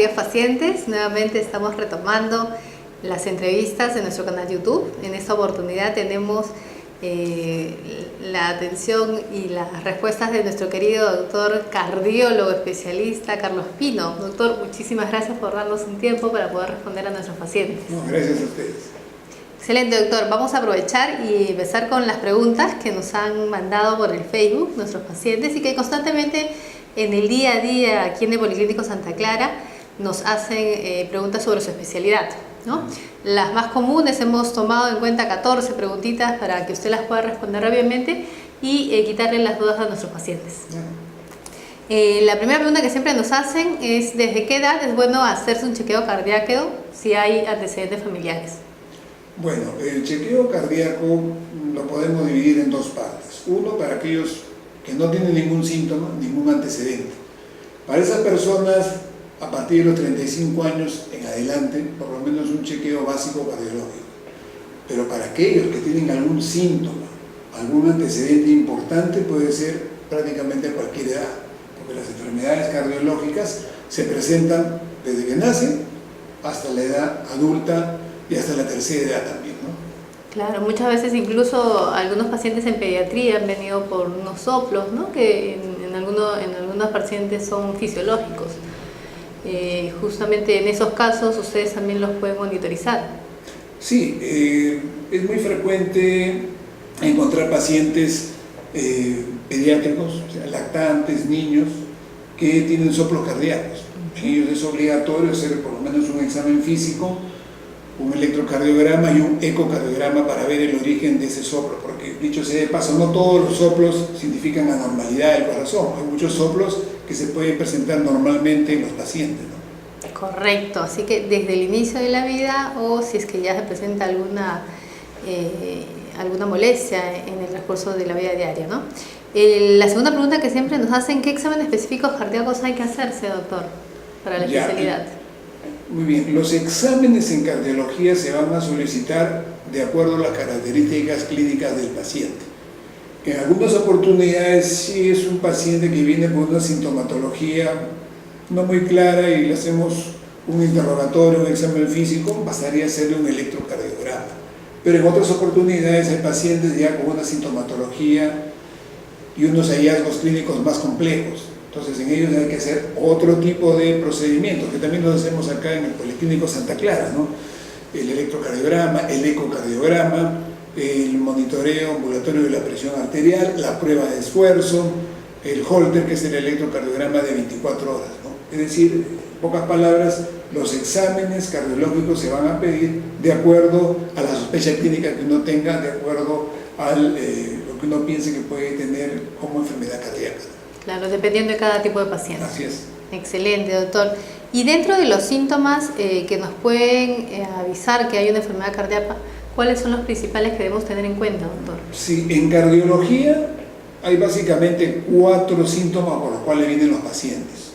queridos pacientes. Nuevamente estamos retomando las entrevistas en nuestro canal YouTube. En esta oportunidad tenemos la atención y las respuestas de nuestro querido doctor cardiólogo especialista Carlos Pino. Doctor, muchísimas gracias por darnos un tiempo para poder responder a nuestros pacientes. No, gracias a ustedes. Excelente, doctor. Vamos a aprovechar y empezar con las preguntas que nos han mandado por el Facebook nuestros pacientes y que constantemente en el día a día aquí en el Policlínico Santa Clara nos hacen preguntas sobre su especialidad, ¿no? Las más comunes hemos tomado en cuenta 14 preguntitas para que usted las pueda responder rápidamente y quitarle las dudas a nuestros pacientes. La primera pregunta que siempre nos hacen es ¿desde qué edad es bueno hacerse un chequeo cardíaco si hay antecedentes familiares? Bueno, el chequeo cardíaco lo podemos dividir en dos partes. Uno, para aquellos que no tienen ningún síntoma, ningún antecedente. Para esas personas, a partir de los 35 años en adelante, por lo menos un chequeo básico cardiológico. Pero para aquellos que tienen algún síntoma, algún antecedente importante, puede ser prácticamente a cualquier edad, porque las enfermedades cardiológicas se presentan desde que nacen hasta la edad adulta y hasta la tercera edad también, ¿no? Claro, muchas veces incluso algunos pacientes en pediatría han venido por unos soplos, ¿no? Que en algunos pacientes son fisiológicos. Justamente en esos casos ustedes también los pueden monitorizar. Sí, es muy frecuente encontrar pacientes pediátricos, o sea, lactantes, niños, que tienen soplos cardíacos. En ellos es obligatorio hacer por lo menos un examen físico, un electrocardiograma y un ecocardiograma para ver el origen de ese soplo, porque dicho sea de paso, no todos los soplos significan anormalidad del corazón, hay muchos soplos que se pueden presentar normalmente en los pacientes, ¿no? Correcto, así que desde el inicio de la vida o si es que ya se presenta alguna molestia en el transcurso de la vida diaria, ¿no? La segunda pregunta que siempre nos hacen, ¿qué exámenes específicos cardíacos hay que hacerse, doctor, para la especialidad? Muy bien, los exámenes en cardiología se van a solicitar de acuerdo a las características clínicas del paciente. En algunas oportunidades, si es un paciente que viene con una sintomatología no muy clara y le hacemos un interrogatorio, un examen físico, bastaría hacerle un electrocardiograma. Pero en otras oportunidades hay pacientes ya con una sintomatología y unos hallazgos clínicos más complejos. Entonces en ellos hay que hacer otro tipo de procedimientos, que también los hacemos acá en el Policlínico Santa Clara, ¿no? El electrocardiograma, el ecocardiograma, el monitoreo ambulatorio de la presión arterial, la prueba de esfuerzo, el Holter, que es el electrocardiograma de 24 horas, ¿no? Es decir, en pocas palabras, los exámenes cardiológicos se van a pedir de acuerdo a la sospecha clínica que uno tenga, de acuerdo a lo que uno piense que puede tener como enfermedad cardíaca. Claro, dependiendo de cada tipo de paciente. Así es. Excelente, doctor. Y dentro de los síntomas que nos pueden avisar que hay una enfermedad cardíaca, ¿cuáles son los principales que debemos tener en cuenta, doctor? Sí, en cardiología hay básicamente 4 síntomas por los cuales vienen los pacientes.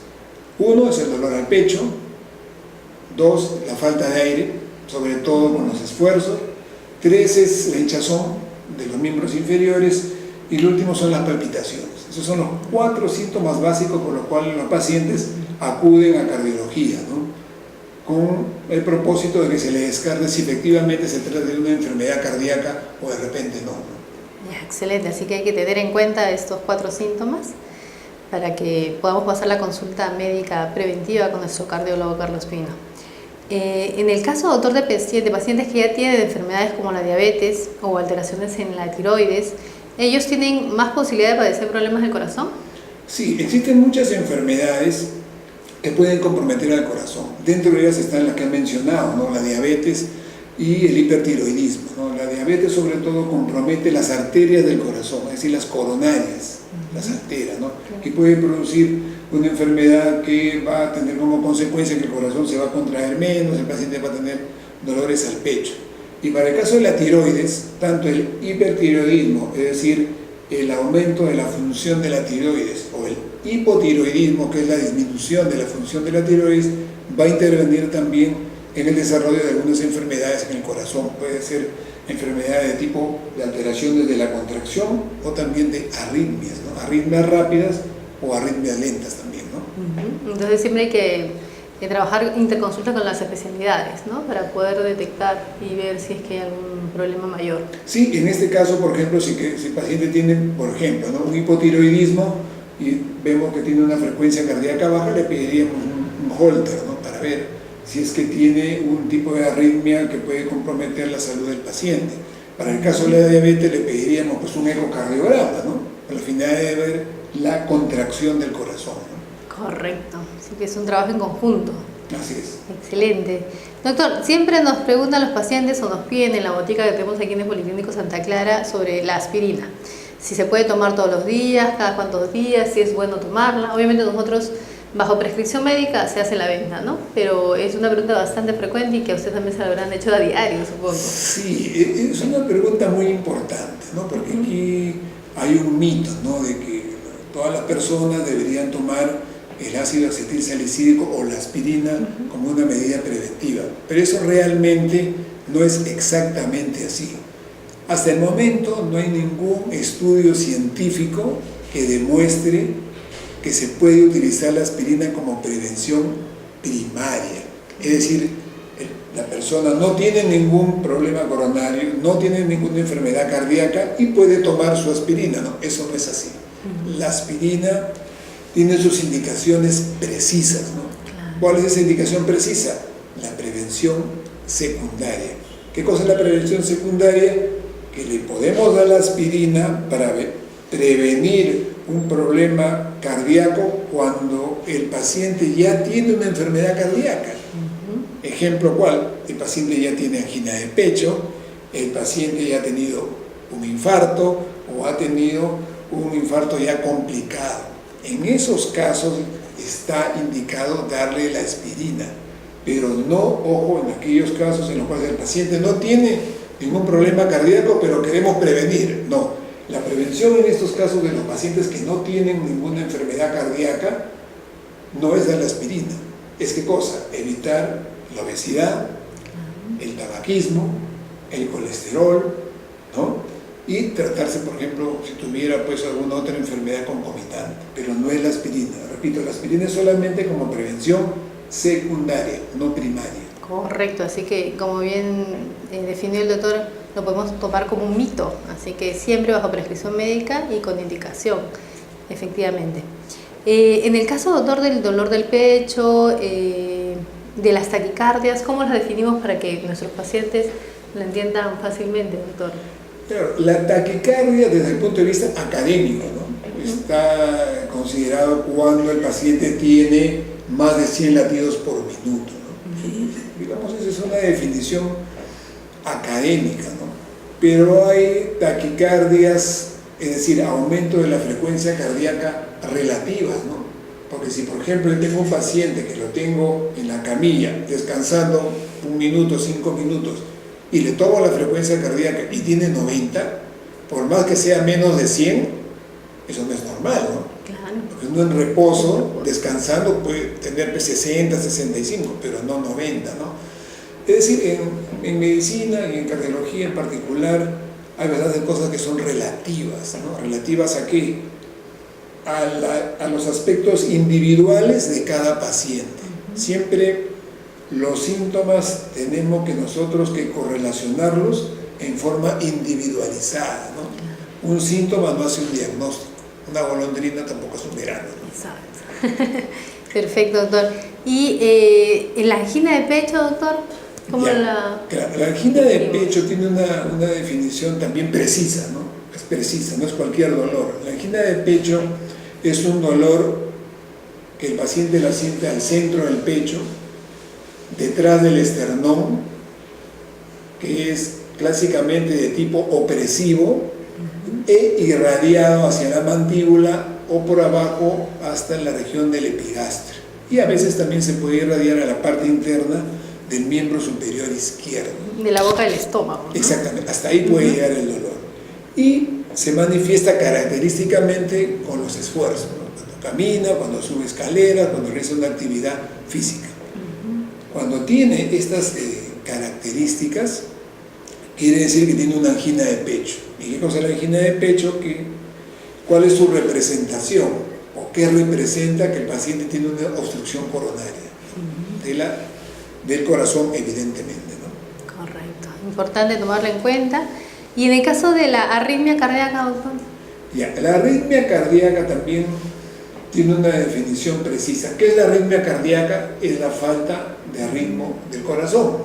1 es el dolor al pecho, 2, la falta de aire, sobre todo con los esfuerzos, 3 es la hinchazón de los miembros inferiores y el último son las palpitaciones. Esos son los 4 síntomas básicos por los cuales los pacientes acuden a cardiología, ¿no? Con el propósito de que se les descarte si efectivamente se trata de una enfermedad cardíaca o de repente no. Ya, excelente, así que hay que tener en cuenta estos 4 síntomas para que podamos pasar la consulta médica preventiva con nuestro cardiólogo Carlos Pino. En el caso, doctor, de pacientes que ya tienen enfermedades como la diabetes o alteraciones en la tiroides, ¿ellos tienen más posibilidad de padecer problemas del corazón? Sí, existen muchas enfermedades que pueden comprometer al corazón. Dentro de ellas están las que han mencionado, ¿no? La diabetes y el hipertiroidismo, ¿no? La diabetes sobre todo compromete las arterias del corazón, es decir, las coronarias, las arterias, ¿no? Que puede producir una enfermedad que va a tener como consecuencia que el corazón se va a contraer menos, el paciente va a tener dolores al pecho. Y para el caso de la tiroides, tanto el hipertiroidismo, es decir, el aumento de la función de la tiroides, o el hipotiroidismo, que es la disminución de la función de la tiroides, va a intervenir también en el desarrollo de algunas enfermedades en el corazón. Puede ser enfermedades de tipo de alteraciones de la contracción o también de arritmias, ¿no? Arritmias rápidas o arritmias lentas también, ¿no? Entonces siempre hay que trabajar interconsulta con las especialidades, ¿no? Para poder detectar y ver si es que hay algún problema mayor. Sí, en este caso, por ejemplo, si el paciente tiene, por ejemplo, ¿no?, un hipotiroidismo y vemos que tiene una frecuencia cardíaca baja, le pediríamos un Holter, ¿no?, para ver si es que tiene un tipo de arritmia que puede comprometer la salud del paciente. Para el caso de la diabetes le pediríamos pues un ecocardiograma, ¿no?, con la finalidad de ver la contracción del corazón, ¿no? Correcto, así que es un trabajo en conjunto. Así es. Excelente. Doctor, siempre nos preguntan los pacientes o nos piden en la botica que tenemos aquí en el Policlínico Santa Clara sobre la aspirina. Si se puede tomar todos los días, cada cuántos días, si es bueno tomarla. Obviamente nosotros, bajo prescripción médica, se hace la venta, ¿no? Pero es una pregunta bastante frecuente y que a usted también se la habrán hecho a diario, supongo. Sí, es una pregunta muy importante, ¿no? Porque aquí hay un mito, ¿no?, de que todas las personas deberían tomar el ácido acetilsalicílico o la aspirina como una medida preventiva, pero eso realmente no es exactamente así. Hasta el momento no hay ningún estudio científico que demuestre que se puede utilizar la aspirina como prevención primaria, es decir, la persona no tiene ningún problema coronario, no tiene ninguna enfermedad cardíaca y puede tomar su aspirina, ¿no? Eso no es así. La aspirina tiene sus indicaciones precisas, ¿no? Claro. ¿Cuál es esa indicación precisa? La prevención secundaria. ¿Qué cosa es la prevención secundaria? Que le podemos dar la aspirina para prevenir un problema cardíaco cuando el paciente ya tiene una enfermedad cardíaca. Ejemplo, ¿cuál? El paciente ya tiene angina de pecho, el paciente ya ha tenido un infarto o ha tenido un infarto ya complicado. En esos casos está indicado darle la aspirina, pero no, ojo, en aquellos casos en los cuales el paciente no tiene ningún problema cardíaco, pero queremos prevenir. No, la prevención en estos casos de los pacientes que no tienen ninguna enfermedad cardíaca no es dar la aspirina. ¿Es qué cosa? Evitar la obesidad, el tabaquismo, el colesterol, ¿no? Y tratarse, por ejemplo, si tuviera pues alguna otra enfermedad concomitante, pero no es la aspirina. Repito, la aspirina es solamente como prevención secundaria, no primaria. Correcto, así que como bien definió el doctor, lo podemos tomar como un mito, así que siempre bajo prescripción médica y con indicación, efectivamente. En el caso, doctor, del dolor del pecho, de las taquicardias, ¿cómo las definimos para que nuestros pacientes lo entiendan fácilmente, doctor? Claro, la taquicardia desde el punto de vista académico, ¿no?, está considerado cuando el paciente tiene más de 100 latidos por minuto, ¿no? Digamos, esa es una definición académica, ¿no? Pero hay taquicardias, es decir, aumento de la frecuencia cardíaca relativas, ¿no? Porque si, por ejemplo, tengo un paciente que lo tengo en la camilla, descansando 1 minuto, 5 minutos, y le tomo la frecuencia cardíaca y tiene 90, por más que sea menos de 100, eso no es normal, ¿no? Claro. Porque uno en reposo, descansando, puede tener 60, 65, pero no 90, ¿no? Es decir, en medicina y en cardiología en particular, hay bastantes cosas que son relativas, ¿no? ¿Relativas a qué? A los aspectos individuales de cada paciente. Siempre los síntomas tenemos que nosotros que correlacionarlos en forma individualizada, ¿no? Un síntoma no hace un diagnóstico, una golondrina tampoco es un verano, ¿no? Exacto. Perfecto, doctor. ¿Y en la angina de pecho, doctor? ¿Cómo Claro, la angina de pecho tiene una definición también precisa, ¿no? Es precisa, no es cualquier dolor. La angina de pecho es un dolor que el paciente la siente al centro del pecho, detrás del esternón, que es clásicamente de tipo opresivo e irradiado hacia la mandíbula o por abajo hasta la región del epigastrio. Y a veces también se puede irradiar a la parte interna del miembro superior izquierdo. De la boca del estómago, ¿no? Exactamente, hasta ahí puede llegar el dolor. Y se manifiesta característicamente con los esfuerzos, ¿no? Cuando camina, cuando sube escaleras, cuando realiza una actividad física. Cuando tiene estas características, quiere decir que tiene una angina de pecho. ¿Y qué cosa es la angina de pecho? ¿Cuál es su representación? ¿O qué representa que el paciente tiene una obstrucción coronaria? del corazón, evidentemente, ¿no? Correcto, importante tomarlo en cuenta. Y en el caso de la arritmia cardíaca, doctor. Ya, la arritmia cardíaca también tiene una definición precisa. ¿Qué es la arritmia cardíaca? Es la falta de ritmo del corazón.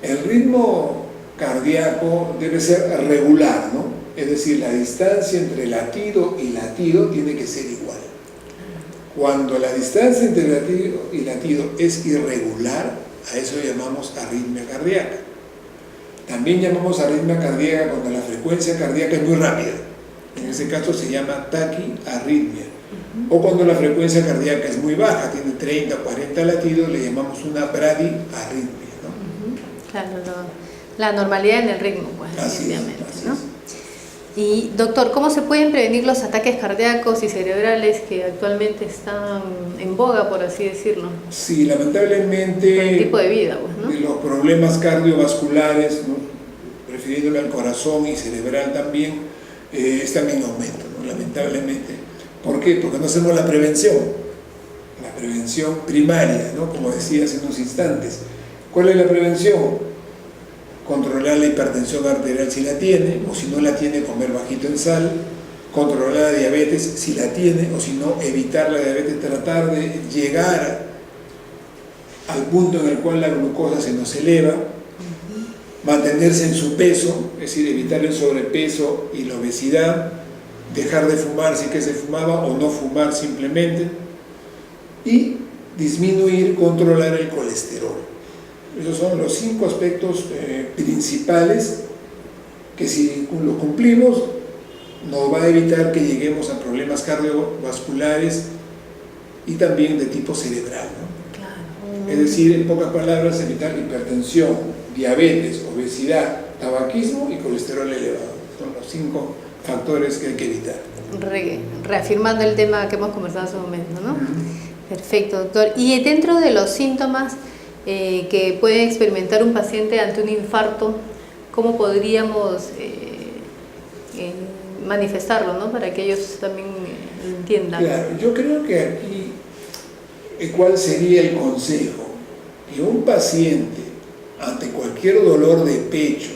El ritmo cardíaco debe ser regular, ¿no? Es decir, la distancia entre latido y latido tiene que ser igual. Cuando la distancia entre latido y latido es irregular, a eso llamamos arritmia cardíaca. También llamamos arritmia cardíaca cuando la frecuencia cardíaca es muy rápida. En ese caso se llama taquiarritmia. O cuando la frecuencia cardíaca es muy baja, tiene 30 o 40 latidos, le llamamos una bradiarritmia, ¿no? Claro, la normalidad en el ritmo, pues, definitivamente, ¿no? Y, doctor, ¿cómo se pueden prevenir los ataques cardíacos y cerebrales que actualmente están en boga, por así decirlo? Sí, lamentablemente, por el tipo de vida, pues, ¿no? Los problemas cardiovasculares, ¿no?, refiriéndole al corazón y cerebral también, están en aumento, ¿no?, lamentablemente. ¿Por qué? Porque no hacemos la prevención primaria, ¿no?, como decía hace unos instantes. ¿Cuál es la prevención? Controlar la hipertensión arterial si la tiene, o si no la tiene, comer bajito en sal. Controlar la diabetes si la tiene, o si no, evitar la diabetes, tratar de llegar al punto en el cual la glucosa se nos eleva, mantenerse en su peso, es decir, evitar el sobrepeso y la obesidad, dejar de fumar si que se fumaba o no fumar simplemente, y disminuir, controlar el colesterol. Esos son los 5 aspectos principales que, si los cumplimos, nos va a evitar que lleguemos a problemas cardiovasculares y también de tipo cerebral, ¿no? Claro. Es decir, en pocas palabras, evitar hipertensión, diabetes, obesidad, tabaquismo y colesterol elevado. Son los 5 factores que hay que evitar. Reafirmando el tema que hemos conversado hace un momento, ¿no? Perfecto, doctor. Y dentro de los síntomas que puede experimentar un paciente ante un infarto, ¿cómo podríamos manifestarlo, ¿no?, para que ellos también lo entiendan? Claro, yo creo que aquí, ¿cuál sería el consejo? Que un paciente, ante cualquier dolor de pecho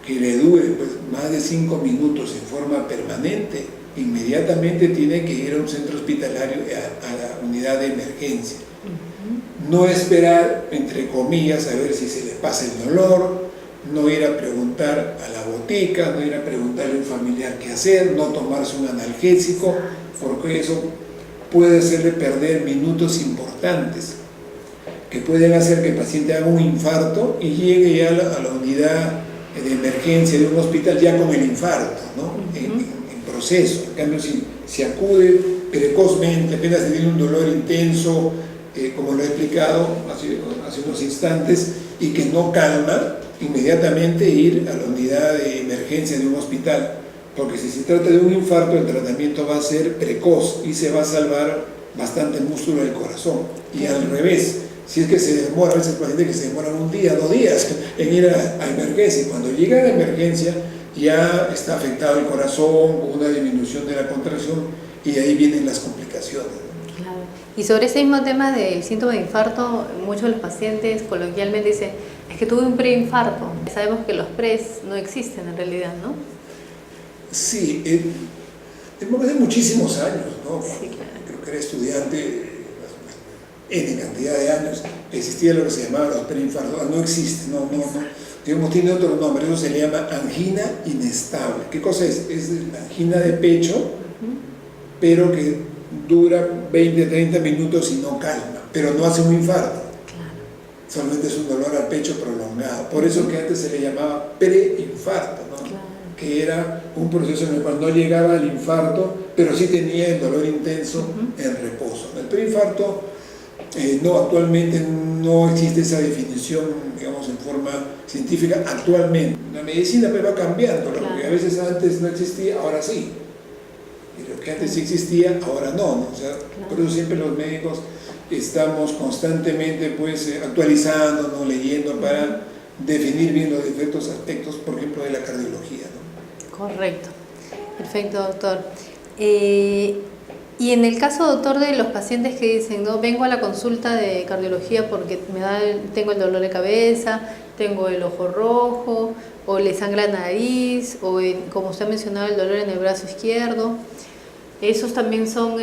que le dure pues, más de 5 minutos en forma permanente, inmediatamente tiene que ir a un centro hospitalario, a la unidad de emergencia. No esperar, entre comillas, a ver si se le pasa el dolor, no ir a preguntar a la botica, no ir a preguntarle a un familiar qué hacer, no tomarse un analgésico, porque eso puede hacerle perder minutos importantes que pueden hacer que el paciente haga un infarto y llegue ya a la unidad de emergencia de un hospital ya con el infarto, ¿no? En proceso. En cambio, si acude precozmente, apenas tiene un dolor intenso, como lo he explicado hace unos instantes, y que no calma, inmediatamente ir a la unidad de emergencia de un hospital, porque si se trata de un infarto, el tratamiento va a ser precoz y se va a salvar bastante el músculo del corazón. Y al revés, si es que se demora, a veces pacientes que se demoran 1 día, 2 días en ir a emergencia, y cuando llega a la emergencia ya está afectado el corazón, con una disminución de la contracción, y ahí vienen las complicaciones. Claro. Y sobre ese mismo tema del síntoma de infarto, muchos de los pacientes coloquialmente dicen, es que tuve un preinfarto. Sabemos que los pres no existen en realidad, ¿no? Sí, hace muchísimos años, ¿no? Sí, claro. Creo que era estudiante, N cantidad de años, existía lo que se llamaba los preinfartos. No existe, no. Digamos, tiene otro nombre, eso se le llama angina inestable. ¿Qué cosa es? Es la angina de pecho, pero que dura 20, 30 minutos y no calma, pero no hace un infarto. Claro. Solamente es un dolor al pecho prolongado. Por eso que antes se le llamaba preinfarto, ¿no? Claro. Que era un proceso en el cual no llegaba al infarto, pero sí tenía el dolor intenso en reposo. El preinfarto, no, actualmente no existe esa definición, digamos, en forma científica actualmente. La medicina pues va cambiando, claro. Lo que a veces antes no existía, ahora sí. Y lo que antes sí existía, ahora no. O sea, claro. Por eso siempre los médicos estamos constantemente pues actualizándonos, leyendo para definir bien los diferentes aspectos, por ejemplo, de la cardiología, ¿no? Correcto. Perfecto, doctor. Y en el caso, doctor, de los pacientes que dicen, no, vengo a la consulta de cardiología porque tengo el dolor de cabeza, tengo el ojo rojo, o le sangra la nariz, o como usted ha mencionado, el dolor en el brazo izquierdo, esos también son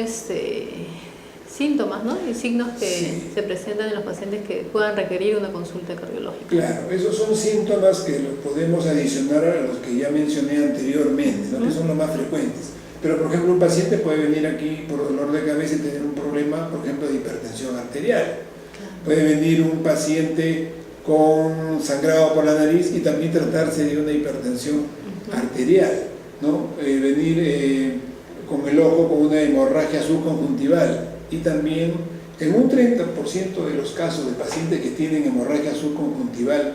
síntomas, ¿no? Y signos que Sí. se presentan en los pacientes que puedan requerir una consulta cardiológica. Claro, esos son síntomas que los podemos adicionar a los que ya mencioné anteriormente, ¿no? Que son los más frecuentes. Pero, por ejemplo, un paciente puede venir aquí por dolor de cabeza y tener un problema, por ejemplo, de hipertensión arterial. Claro. Puede venir un paciente con sangrado por la nariz y también tratarse de una hipertensión arterial, ¿no? Venir con el ojo con una hemorragia subconjuntival y también en un 30% de los casos de pacientes que tienen hemorragia subconjuntival,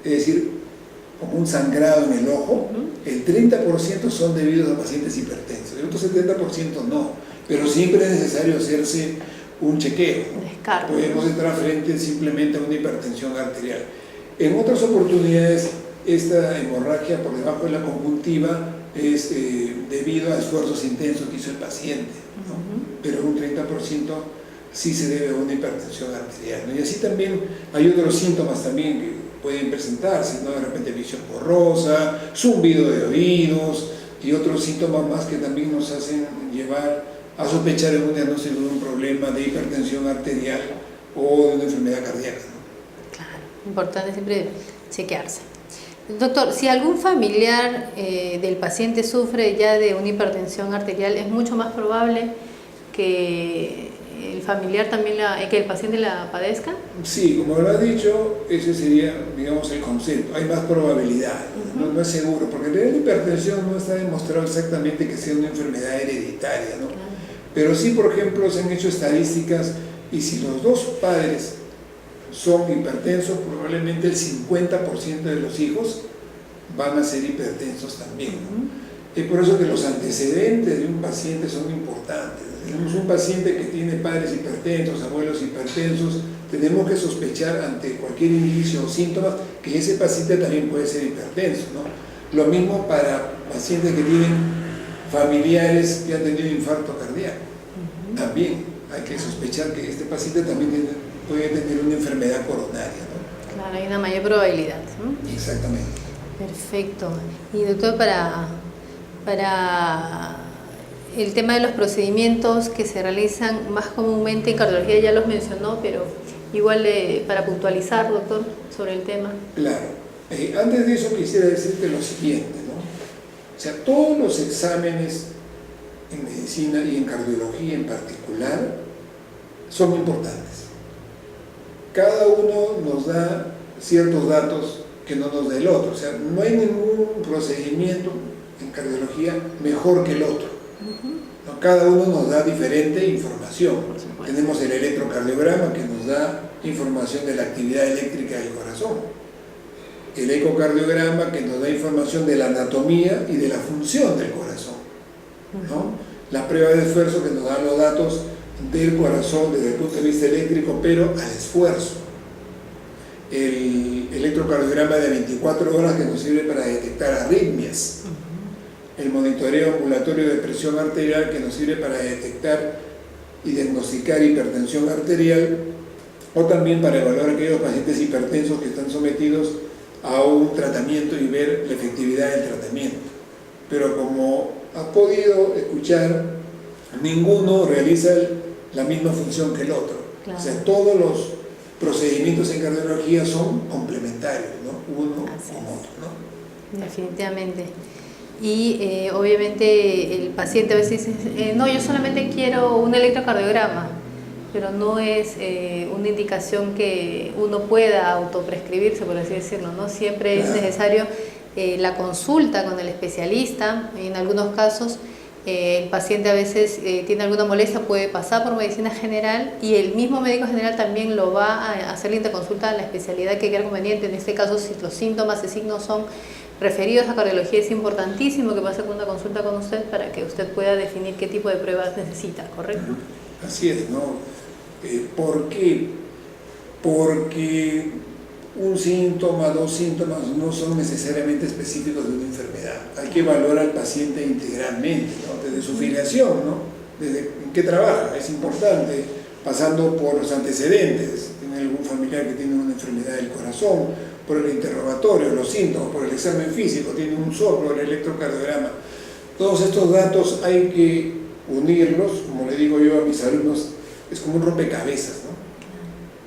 es decir, como un sangrado en el ojo, el 30% son debidos a pacientes hipertensos, el otro 70% no, pero siempre es necesario hacerse un chequeo. Descargo. Podemos estar frente simplemente a una hipertensión arterial. En otras oportunidades, esta hemorragia por debajo de la conjuntiva es debido a esfuerzos intensos que hizo el paciente, ¿no? Pero un 30% sí se debe a una hipertensión arterial, ¿no? Y así también hay otros síntomas también que pueden presentarse, ¿no? De repente visión borrosa, zumbido de oídos y otros síntomas más que también nos hacen llevar a sospechar en un diagnóstico de un problema de hipertensión arterial o de una enfermedad cardíaca, ¿no? Claro, importante siempre chequearse. Doctor, si algún familiar del paciente sufre ya de una hipertensión arterial, ¿es mucho más probable que el familiar también que el paciente la padezca? Sí, como lo has dicho, ese sería, digamos, el concepto. Hay más probabilidad, no es seguro, porque la hipertensión no está demostrado exactamente que sea una enfermedad hereditaria, ¿no? Claro. Pero sí, por ejemplo, se han hecho estadísticas y si los dos padres son hipertensos, probablemente el 50% de los hijos van a ser hipertensos también, ¿no? Es por eso que los antecedentes de un paciente son importantes. Tenemos un paciente que tiene padres hipertensos, abuelos hipertensos, tenemos que sospechar ante cualquier indicio o síntoma que ese paciente también puede ser hipertenso, ¿no? Lo mismo para pacientes que tienen familiares que han tenido infarto cardíaco. También hay que sospechar que este paciente también puede tener una enfermedad coronaria, ¿no? Claro, hay una mayor probabilidad, ¿no? Exactamente. Perfecto. Y doctor, para el tema de los procedimientos que se realizan más comúnmente en cardiología, ya los mencionó, pero igual para puntualizar, doctor, sobre el tema. Claro. Antes de eso quisiera decirte lo siguiente, ¿no? O sea, todos los exámenes en medicina y en cardiología en particular son importantes. Cada uno nos da ciertos datos que no nos da el otro. O sea, no hay ningún procedimiento en cardiología mejor que el otro. ¿No? Cada uno nos da diferente información. Tenemos el electrocardiograma que nos da información de la actividad eléctrica del corazón. El ecocardiograma que nos da información de la anatomía y de la función del corazón, ¿no? La prueba de esfuerzo que nos da los datos del corazón desde el punto de vista eléctrico, pero al esfuerzo. El electrocardiograma de 24 horas que nos sirve para detectar arritmias. El monitoreo ambulatorio de presión arterial que nos sirve para detectar y diagnosticar hipertensión arterial, o también para evaluar a aquellos pacientes hipertensos que están sometidos a un tratamiento y ver la efectividad del tratamiento. Pero como has podido escuchar, ninguno realiza la misma función que el otro. Claro. O sea, todos los procedimientos en cardiología son complementarios, ¿no? Uno con otro, ¿no? Definitivamente. Y obviamente el paciente a veces dice, no, yo solamente quiero un electrocardiograma, pero no es una indicación que uno pueda autoprescribirse, por así decirlo, ¿no? Siempre es necesario la consulta con el especialista. En algunos casos el paciente a veces tiene alguna molestia, puede pasar por medicina general y el mismo médico general también lo va a hacer la interconsulta a la especialidad que quiera conveniente. En este caso, si los síntomas y signos son referidos a cardiología, es importantísimo que pase con una consulta con usted para que usted pueda definir qué tipo de pruebas necesita, ¿correcto? Así es, ¿no? ¿Por qué? Porque un síntoma, dos síntomas no son necesariamente específicos de una enfermedad. Hay que evaluar al paciente integralmente, ¿no? Desde su filiación, ¿no? desde en qué trabaja, es importante, pasando por los antecedentes, tiene algún familiar que tiene una enfermedad del corazón, por el interrogatorio, los síntomas, por el examen físico, tiene un soplo, el electrocardiograma. Todos estos datos hay que unirlos, como le digo yo a mis alumnos, es como un rompecabezas, ¿no?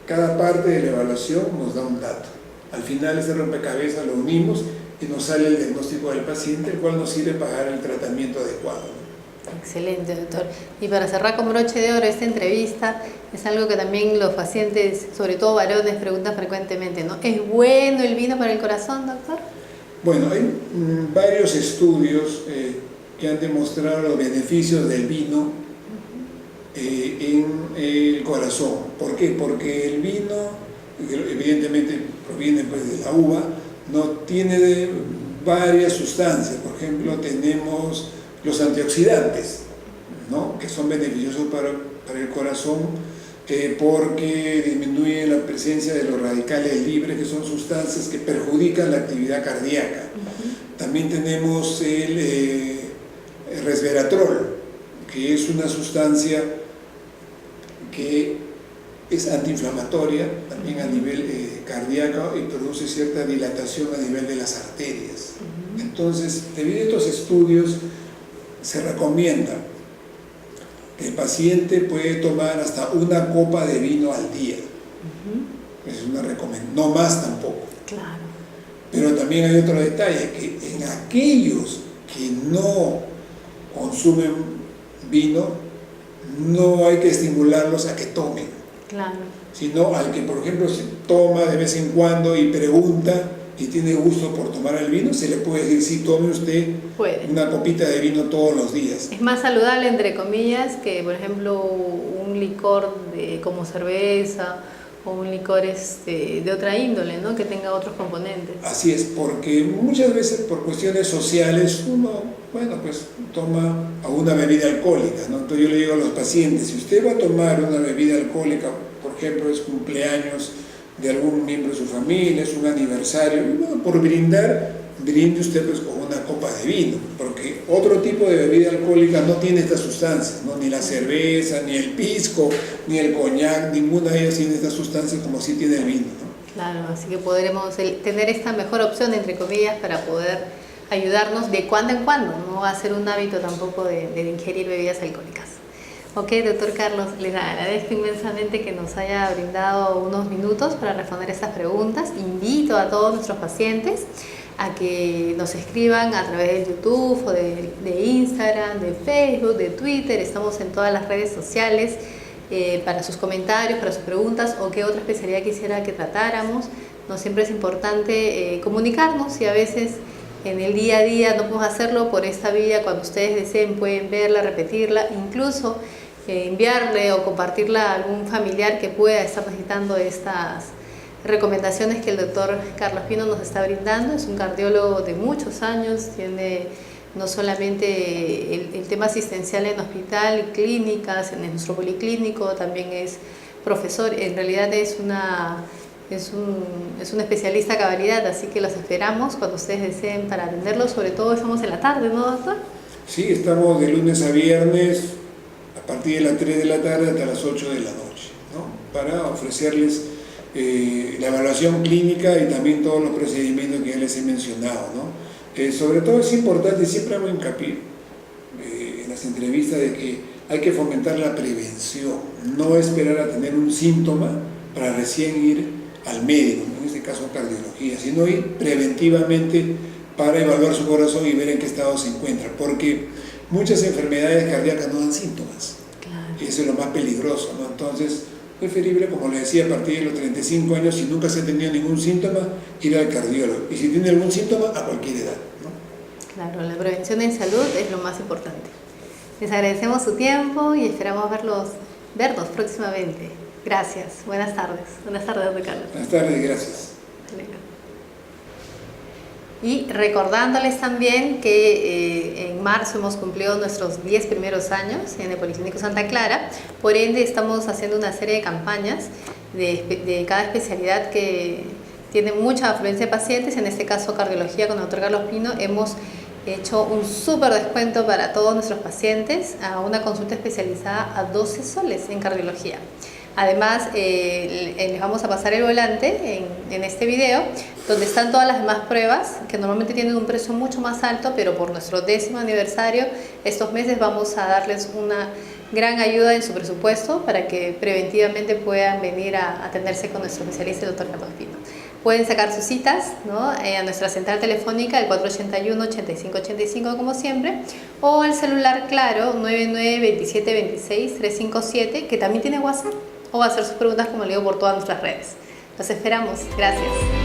Cada parte de la evaluación nos da un dato. Al final ese rompecabezas lo unimos y nos sale el diagnóstico del paciente, el cual nos sirve para dar el tratamiento adecuado, ¿no? Excelente, doctor. Y para cerrar con broche de oro esta entrevista, es algo que también los pacientes, sobre todo varones, preguntan frecuentemente, ¿no? ¿Es bueno el vino para el corazón, doctor? Bueno, hay varios estudios que han demostrado los beneficios del vino en el corazón. ¿Por qué? Porque el vino, evidentemente proviene pues de la uva, no tiene varias sustancias. Por ejemplo, tenemos los antioxidantes, ¿no? Que son beneficiosos para el corazón porque disminuyen la presencia de los radicales libres, que son sustancias que perjudican la actividad cardíaca. También tenemos el resveratrol, que es una sustancia que es antiinflamatoria también a nivel cardíaco y produce cierta dilatación a nivel de las arterias. Entonces, debido a estos estudios, se recomienda que el paciente puede tomar hasta una copa de vino al día. Es una recomendación, no más tampoco. Claro. Pero también hay otro detalle, que en aquellos que no consumen vino, no hay que estimularlos a que tomen. Claro. Sino al que, por ejemplo, se toma de vez en cuando y pregunta y tiene gusto por tomar el vino, se le puede decir, sí, tome usted una copita de vino todos los días. Es más saludable, entre comillas, que, por ejemplo, un licor como cerveza o un licor de otra índole, ¿no? Que tenga otros componentes. Así es, porque muchas veces por cuestiones sociales uno, bueno, pues toma una bebida alcohólica, ¿no? Entonces yo le digo a los pacientes, si usted va a tomar una bebida alcohólica, por ejemplo, es cumpleaños de algún miembro de su familia, es un aniversario, y bueno, por brindar, brinde usted pues con una copa de vino, porque otro tipo de bebida alcohólica no tiene estas sustancias, ¿no? Ni la cerveza, ni el pisco, ni el coñac, ninguna de ellas tiene estas sustancias como sí tiene el vino, ¿no? Claro, así que podremos tener esta mejor opción, entre comillas, para poder ayudarnos de cuando en cuando, no hacer un hábito tampoco de ingerir bebidas alcohólicas. Ok, doctor Carlos, les agradezco inmensamente que nos haya brindado unos minutos para responder estas preguntas. Invito a todos nuestros pacientes a que nos escriban a través de YouTube o de Instagram, de Facebook, de Twitter. Estamos en todas las redes sociales para sus comentarios, para sus preguntas o qué otra especialidad quisiera que tratáramos. No siempre es importante comunicarnos y a veces en el día a día no podemos hacerlo por esta vía. Cuando ustedes deseen pueden verla, repetirla, incluso enviarle o compartirla a algún familiar que pueda estar necesitando estas recomendaciones que el doctor Carlos Pino nos está brindando. Es un cardiólogo de muchos años, tiene no solamente el tema asistencial en hospital y clínicas, en nuestro policlínico, también es profesor, en realidad es un especialista a cabalidad, así que los esperamos cuando ustedes deseen para atenderlos. Sobre todo estamos en la tarde, ¿no, doctor? Sí, estamos de lunes a viernes a partir de las 3 de la tarde hasta las 8 de la noche, ¿no? Para ofrecerles la evaluación clínica y también todos los procedimientos que ya les he mencionado, ¿no? Sobre todo es importante, siempre hago hincapié en las entrevistas, de que hay que fomentar la prevención, no esperar a tener un síntoma para recién ir al médico, en este caso cardiología, sino ir preventivamente para evaluar su corazón y ver en qué estado se encuentra, porque muchas enfermedades cardíacas no dan síntomas. Claro. Y eso es lo más peligroso, ¿no? Entonces, preferible, como le decía, a partir de los 35 años, si nunca se ha tenido ningún síntoma, ir al cardiólogo. Y si tiene algún síntoma, a cualquier edad, ¿no? Claro, la prevención en salud es lo más importante. Les agradecemos su tiempo y esperamos vernos próximamente. Gracias. Buenas tardes. Buenas tardes, doctor Carlos. Buenas tardes, gracias. Y recordándoles también que en marzo hemos cumplido nuestros 10 primeros años en el Policlínico Santa Clara. Por ende, estamos haciendo una serie de campañas de cada especialidad que tiene mucha afluencia de pacientes. En este caso, cardiología con el doctor Carlos Pino. Hemos he hecho un súper descuento para todos nuestros pacientes a una consulta especializada a 12 soles en cardiología. Además, les vamos a pasar el volante en este video, donde están todas las demás pruebas, que normalmente tienen un precio mucho más alto, pero por nuestro 10º aniversario, estos meses vamos a darles una gran ayuda en su presupuesto para que preventivamente puedan venir a atenderse con nuestro especialista, el Dr. Carlos Pino. Pueden sacar sus citas, ¿no?, a nuestra central telefónica, el 481-8585 como siempre, o al celular Claro 992726-357, que también tiene WhatsApp, o hacer sus preguntas, como le digo, por todas nuestras redes. Los esperamos. Gracias.